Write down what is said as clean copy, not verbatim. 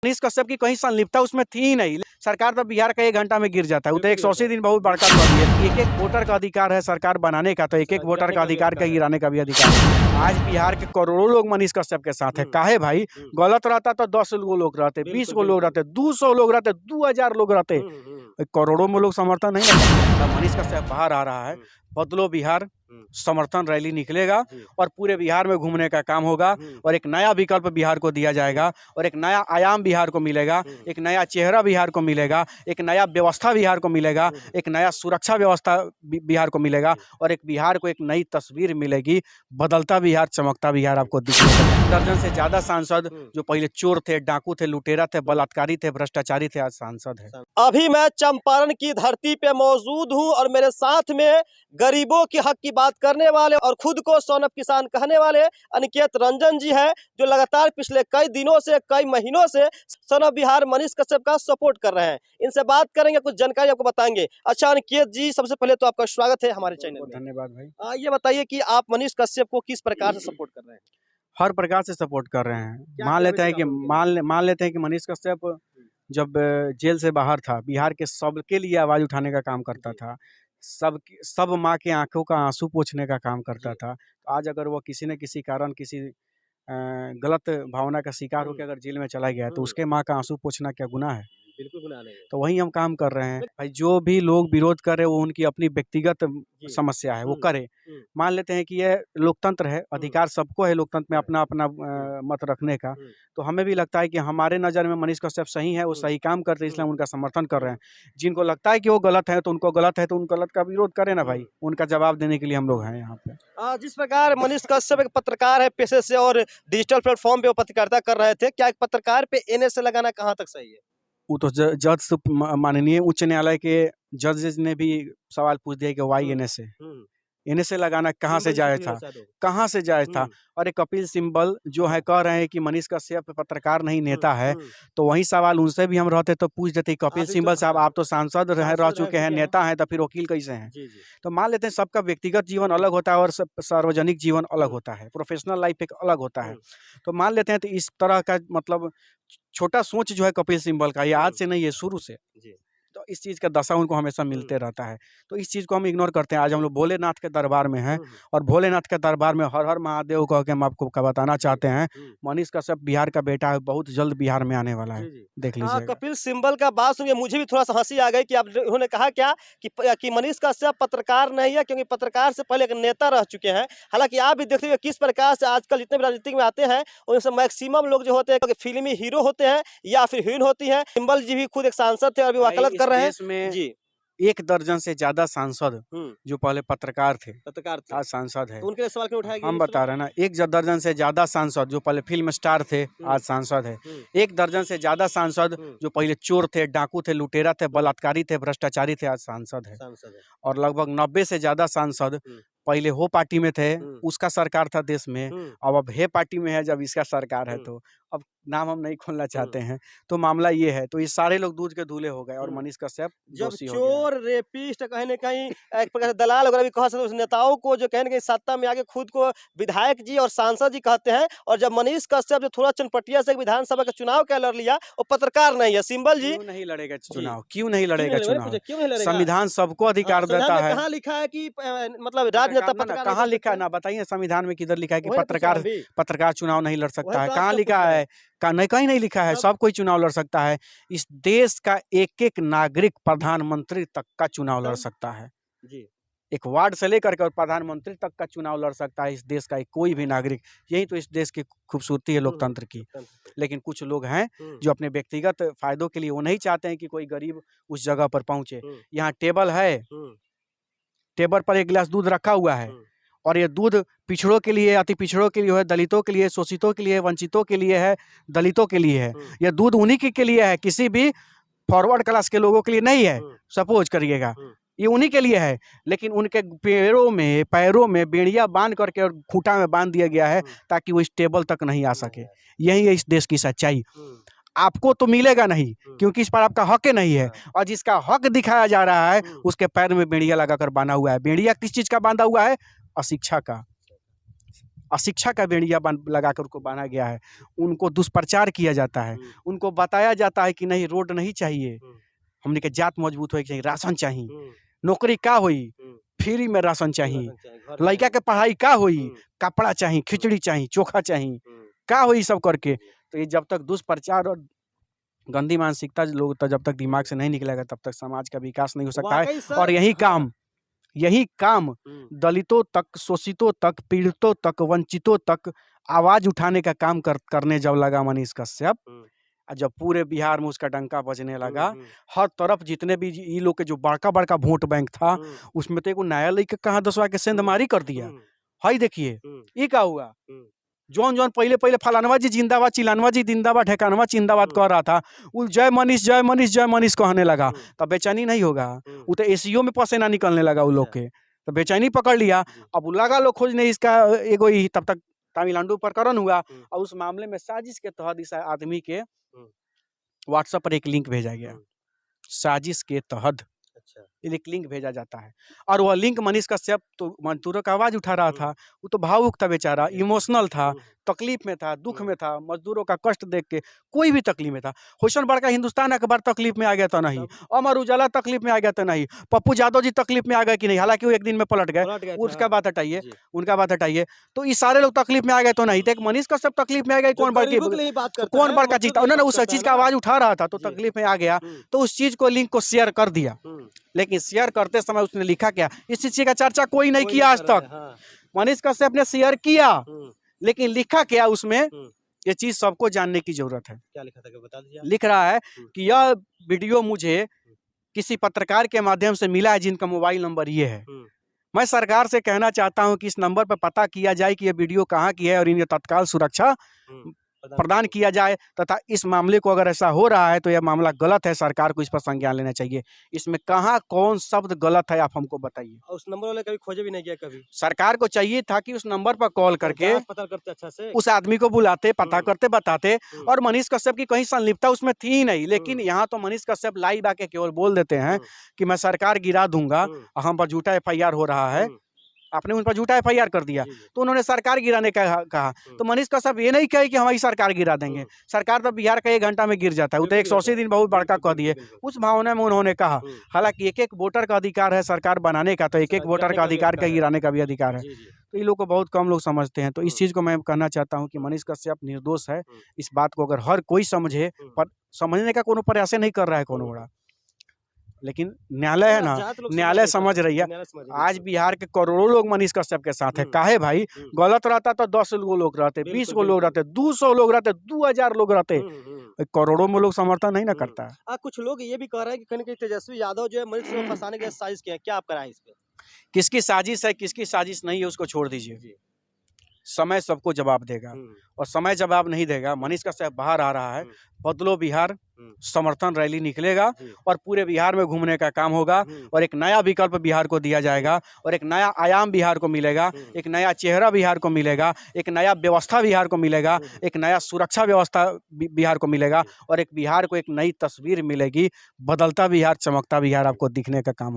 मनीष कश्यप की कहीं संलिप्तता उसमें थी ही नहीं। सरकार तो बिहार का 1 घंटा में गिर जाता है। वो तो 180 दिन बहुत बड़का कर दिया। एक एक वोटर का अधिकार है सरकार बनाने का, तो एक एक वोटर का अधिकार का गिराने का भी अधिकार है। आज बिहार के करोड़ों लोग मनीष कश्यप के साथ है। काहे भाई? गलत रहता तो 10 लोग रहते, 20 लोग रहते, 200 लोग रहते, 2000 लोग रहते, करोड़ों में लोग समर्थन नहीं करते। मनीष कश्यप बाहर आ रहा है, बदलो बिहार समर्थन रैली निकलेगा और पूरे बिहार में घूमने का काम होगा और एक नया विकल्प बिहार को दिया जाएगा और एक नया आयाम बिहार को मिलेगा, एक नया चेहरा बिहार को मिलेगा, एक नया व्यवस्था बिहार को मिलेगा, एक नया सुरक्षा व्यवस्था बिहार को मिलेगा और एक बिहार को एक नई तस्वीर मिलेगी। बदलता बिहार, चमकता बिहार आपको दिखेगा। दर्जन से ज्यादा सांसद जो पहले चोर थे, डाकू थे, लुटेरा थे, बलात्कारी थे, भ्रष्टाचारी थे, आज सांसद है। अभी मैं चंपारण की धरती पे मौजूद हूँ और मेरे साथ में गरीबों के हक की बात करने वाले और खुद को सोनप किसान कहने वाले अनिकेत रंजन जी है, जो लगातार पिछले कई दिनों से, कई महीनों से सोनप बिहार मनीष कश्यप का सपोर्ट कर रहे हैं। इनसे बात करेंगे, कुछ जानकारी आपको बताएंगे। अच्छा अनिकेत जी, सबसे पहले तो आपका स्वागत है हमारे चैनल में। धन्यवाद भाई। ये बताइए कि आप मनीष कश्यप को किस प्रकार से सपोर्ट कर रहे हैं? हर प्रकार से सपोर्ट कर रहे हैं। मान लेते हैं कि मनीष कश्यप जब जेल से बाहर था, बिहार के सबके लिए आवाज उठाने का काम करता था, सब माँ के आंखों का आंसू पोंछने का काम करता था। तो आज अगर वो किसी न किसी कारण किसी गलत भावना का शिकार होकर अगर जेल में चला गया है, तो उसके माँ का आंसू पोंछना क्या गुनाह है? बिल्कुल गुनाह नहीं है। तो वही हम काम कर रहे हैं भाई। जो भी लोग विरोध कर रहे हैं वो उनकी अपनी व्यक्तिगत समस्या है, वो करे। मान लेते हैं कि ये लोकतंत्र है, अधिकार सबको है लोकतंत्र में अपना अपना मत रखने का। तो हमें भी लगता है कि हमारे नज़र में मनीष कश्यप सही है, वो सही काम करते हैं, इसलिए हम उनका समर्थन कर रहे हैं। जिनको लगता है कि वो गलत है तो उनको गलत है, तो उन गलत का विरोध करें ना भाई। उनका जवाब देने के लिए हम लोग हैं यहाँ पे। जिस प्रकार मनीष कश्यप एक पत्रकार है पेशे से और डिजिटल प्लेटफॉर्म पे वो पत्रकारिता कर रहे थे, क्या एक पत्रकार पे एनएसए लगाना कहाँ तक सही है? वो तो जज माननीय उच्च न्यायालय के जजेस ने भी सवाल पूछ दिया कि वाई एनएसए एनएसए लगाना कहाँ से जायज़ था? कहाँ से जायज़ था? और एक कपिल सिब्बल जो है कह रहे हैं कि मनीष कश्यप पत्रकार नहीं नेता है, तो वही सवाल उनसे भी हम रहते तो पूछ देते, कपिल सिब्बल साहब आप तो सांसद रह चुके हैं, नेता हैं, तो फिर वकील कैसे हैं? तो मान लेते हैं सबका व्यक्तिगत जीवन अलग होता है और सार्वजनिक जीवन अलग होता है, प्रोफेशनल लाइफ एक अलग होता है। तो मान लेते हैं तो इस तरह का मतलब छोटा सोच जो है कपिल सिब्बल का, ये आज से नहीं है, शुरू से। तो इस चीज़ का दशा उनको हमेशा मिलते रहता है, तो इस चीज़ को हम इग्नोर करते हैं। आज हम लोग भोलेनाथ के दरबार में हैं और भोलेनाथ के दरबार में हर हर महादेव कह के हम आपको बताना चाहते हैं, मनीष कश्यप बिहार का बेटा है, बहुत जल्द बिहार में आने वाला है, देख लीजिएगा। कपिल सिब्बल का बात सुनिए, मुझे भी थोड़ा सा हंसी आ गई कि आप उन्होंने कहा क्या कि मनीष कश्यप पत्रकार नहीं है, क्योंकि पत्रकार से पहले एक नेता रह चुके हैं। हालांकि आप भी देखते हुए किस प्रकार से आजकल जितने भी राजनीतिक में आते हैं उनसे मैक्सिमम लोग जो होते हैं फिल्मी हीरो होते हैं या फिर हीरोइन होती है। सिब्बल जी भी खुद एक सांसद थे, अभी वकालत कर रहे हैं। 1 दर्जन से ज्यादा सांसद जो पहले पत्रकार थे आज सांसद है। तो उनके सवाल क्यों उठाया गया? हम बता रहे हैं ना, 1 दर्जन से ज्यादा सांसद जो पहले फिल्म स्टार थे आज सांसद है। 1 दर्जन से ज्यादा सांसद जो पहले चोर थे, डाकू थे, लुटेरा थे, बलात्कारी थे, भ्रष्टाचारी थे, आज सांसद है। और लगभग 90 से ज्यादा सांसद पहले हो पार्टी में थे, उसका सरकार था देश में, अब हे पार्टी में है, जब इसका सरकार है। तो अब नाम हम नहीं खोलना चाहते हैं, तो मामला ये है। तो ये सारे लोग दूध के धुले हो गए और मनीष कश्यप दोषी हो गया। चोर, रेपिस्ट, कहीं न कहीं एक प्रकार से दलाल वगैरह भी कह सकते हैं, उस नेताओं को जो कहीं न कहीं सत्ता में आके खुद को विधायक जी और सांसद जी कहते हैं, और जब मनीष कश्यप जो थोड़ा चनपटिया से विधानसभा का चुनाव क्या लड़ लिया, वो पत्रकार नहीं है। सिब्बल जी क्यों नहीं लड़ेगा चुनाव? क्यों नहीं लड़ेगा चुनाव? संविधान सबको अधिकार देता है। कहाँ लिखा है कि मतलब राजनेता पत्रकार? कहाँ लिखा है ना बताइए, संविधान में किधर लिखा है कि पत्रकार चुनाव नहीं लड़ सकता है? कहाँ लिखा है? कहीं नहीं लिखा है। सब कोई चुनाव लड़ सकता है। इस देश का एक एक नागरिक प्रधानमंत्री तक का चुनाव लड़ सकता है। एक वार्ड से लेकर के और प्रधानमंत्री तक का चुनाव लड़ सकता है इस देश का कोई भी नागरिक। यही तो इस देश की खूबसूरती है लोकतंत्र की। लेकिन कुछ लोग हैं जो अपने व्यक्तिगत फायदों के लिए वो नहीं चाहते हैं कि कोई गरीब उस जगह पर पहुंचे। यहाँ टेबल है, टेबल पर 1 गिलास दूध रखा हुआ है और ये दूध पिछड़ों के लिए, अति पिछड़ों के लिए है, दलितों के लिए, शोषितों के लिए, वंचितों के लिए है, दलितों के लिए है। यह दूध उन्हीं के लिए है, किसी भी फॉरवर्ड क्लास के लोगों के लिए नहीं है। सपोज करिएगा ये उन्हीं के लिए है, लेकिन उनके पैरों में बेड़िया बांध करके और खूंटा में बांध दिया गया है ताकि वो इस टेबल तक नहीं आ सके। यही है इस देश की सच्चाई। आपको तो मिलेगा नहीं क्योंकि इस पर आपका हक नहीं है, और जिसका हक दिखाया जा रहा है उसके पैर में बेड़िया लगाकर बांधा हुआ है। बेड़िया किस चीज का बांधा हुआ है? अशिक्षा का। अशिक्षा का बेड़िया लगा कर उनको बांधा गया है, उनको दुष्प्रचार किया जाता है, उनको बताया जाता है कि नहीं रोड नहीं चाहिए, हमने के जात मजबूत होए चाहिए, राशन चाहिए, नौकरी का होई, फ्री में राशन चाहिए, लड़का के पढ़ाई का होई, कपड़ा चाहिए, खिचड़ी चाहिए, चोखा चाहिए, का होई सब करके। तो ये जब तक दुष्प्रचार और गंदी मानसिकता लोग तो जब तक दिमाग से नहीं निकलेगा तब तक समाज का विकास नहीं हो सकता है। और यही काम दलितों तक, शोषितों तक, पीड़ितों तक, वंचितों तक आवाज उठाने का काम करने जब लगा मनीष कश्यप, जब पूरे बिहार में उसका डंका बजने लगा, हर तरफ जितने भी ये लोग के जो बड़का बड़का वोट बैंक था उसमें तो एक नया लेके कहाँ दसवा के सेंधमारी कर दिया। हाई देखिए ये क्या हुआ, जौन जौन पहले फलानवा जी जिंदाबाद, चिलानवा जी जिंदाबाद, ढेकानवा जिंदाबाद कह रहा था, वो जय मनीष जय मनीष जय मनीष कहने लगा, तब बेचैनी नहीं होगा? वो तो एसीओ में पसीना निकलने लगा वो लोग के, तो बेचैनी पकड़ लिया। अब लगा लो खोजने इसका एगो ही, तब तक तमिलनाडु प्रकरण हुआ और उस मामले में साजिश के तहत इस आदमी के व्हाट्सएप पर एक लिंक भेजा गया, साजिश के तहत एक लिंक भेजा जाता है, और वह लिंक मनीष कश्यप तो मजदूरों का आवाज उठा रहा था, वो तो भावुक था बेचारा, इमोशनल था, तकलीफ में था, दुख में था, मजदूरों का कष्ट देख के कोई भी तकलीफ में था। हुसैन बड़का हिंदुस्तान अखबार तकलीफ में आ गया तो नहीं, अमर उजाला तकलीफ में आ गया तो नहीं, पप्पू यादव जी तकलीफ में आ गए कि नहीं, हालांकि वो एक दिन में पलट गए, उसका बात हटाइए, उनका बात हटाइए, तो ये सारे लोग तकलीफ में आ गए तो नहीं, तो एक मनीष कश्यप तकलीफ में आ गए, कौन बड़का चीज था, उन्होंने उस चीज का आवाज उठा रहा था तो तकलीफ में आ गया, तो उस चीज को लिंक को शेयर कर दिया। लेकिन शेयर करते समय उसने लिखा क्या, इस चीज का चर्चा कोई नहीं किया आज तक। मनीष कश्यप ने शेयर किया लेकिन लिखा क्या उसमें, ये चीज सबको जानने की जरूरत है। क्या लिखा था बता दीजिए। लिख रहा है कि यह वीडियो मुझे किसी पत्रकार के माध्यम से मिला है जिनका मोबाइल नंबर ये है। मैं सरकार से कहना चाहता हूं कि इस नंबर पर पता किया जाए कि यह वीडियो कहाँ की है और इन्हें तत्काल सुरक्षा प्रदान किया जाए, तथा इस मामले को अगर ऐसा हो रहा है तो यह मामला गलत है, सरकार को इस पर संज्ञान लेना चाहिए। इसमें कहाँ कौन शब्द गलत है आप हमको बताइए। उस नंबर वाले कभी खोजे भी नहीं किया कभी? सरकार को चाहिए था कि उस नंबर पर कॉल करके पता करते अच्छा से, उस आदमी को बुलाते, पता करते, बताते, और मनीष कश्यप की कहीं संलिप्तता उसमें थी ही नहीं। लेकिन यहाँ तो मनीष कश्यप लाइव आके केवल बोल देते हैं कि मैं सरकार गिरा दूंगा, हम पर झूठा FIR हो रहा है, आपने उन पर झूठा FIR कर दिया, तो उन्होंने सरकार गिराने का कहा। तो मनीष कश्यप ये नहीं कहे कि हमारी सरकार गिरा देंगे, सरकार तो बिहार का 1 घंटा में गिर जाता है, वो तो 180 दिन बहुत बड़का कह दिए। उस भावना में उन्होंने कहा, हालांकि एक एक वोटर का अधिकार है सरकार बनाने का, तो एक एक वोटर का अधिकार का गिराने का भी अधिकार है। तो ये लोग को बहुत कम लोग समझते हैं। तो इस चीज को मैं कहना चाहता हूँ कि मनीष कश्यप निर्दोष है। इस बात को अगर हर कोई समझे, पर समझने का कोनो प्रयास नहीं कर रहा है कोनो बड़ा, लेकिन न्यायालय है ना, न्यायालय समझ रही है। आज बिहार के करोड़ों लोग मनीष कश्यप के साथ है। काहे भाई, गलत रहता तो 10 लोग रहते, 20 लोग रहते, 200 लोग रहते, 2000 लोग रहते, करोड़ों में लोग समर्थन नहीं ना करता है। कुछ लोग ये भी कह रहे हैं कि कहीं तेजस्वी यादव जो है मनीष को फंसाने की साजिश की है, क्या आपका राय है इस पे? किसकी साजिश है किसकी साजिश नहीं है उसको छोड़ दीजिए, समय सबको जवाब देगा, और समय जवाब नहीं देगा। मनीष कश्यप बाहर आ रहा है, बदलो बिहार समर्थन रैली निकलेगा और पूरे बिहार में घूमने का काम होगा, और एक नया विकल्प बिहार को दिया जाएगा, और एक नया आयाम बिहार को मिलेगा, एक नया चेहरा बिहार को मिलेगा, एक नया व्यवस्था बिहार को मिलेगा, एक नया सुरक्षा व्यवस्था बिहार को मिलेगा, और एक बिहार को एक नई तस्वीर मिलेगी। बदलता बिहार, चमकता बिहार आपको दिखने का काम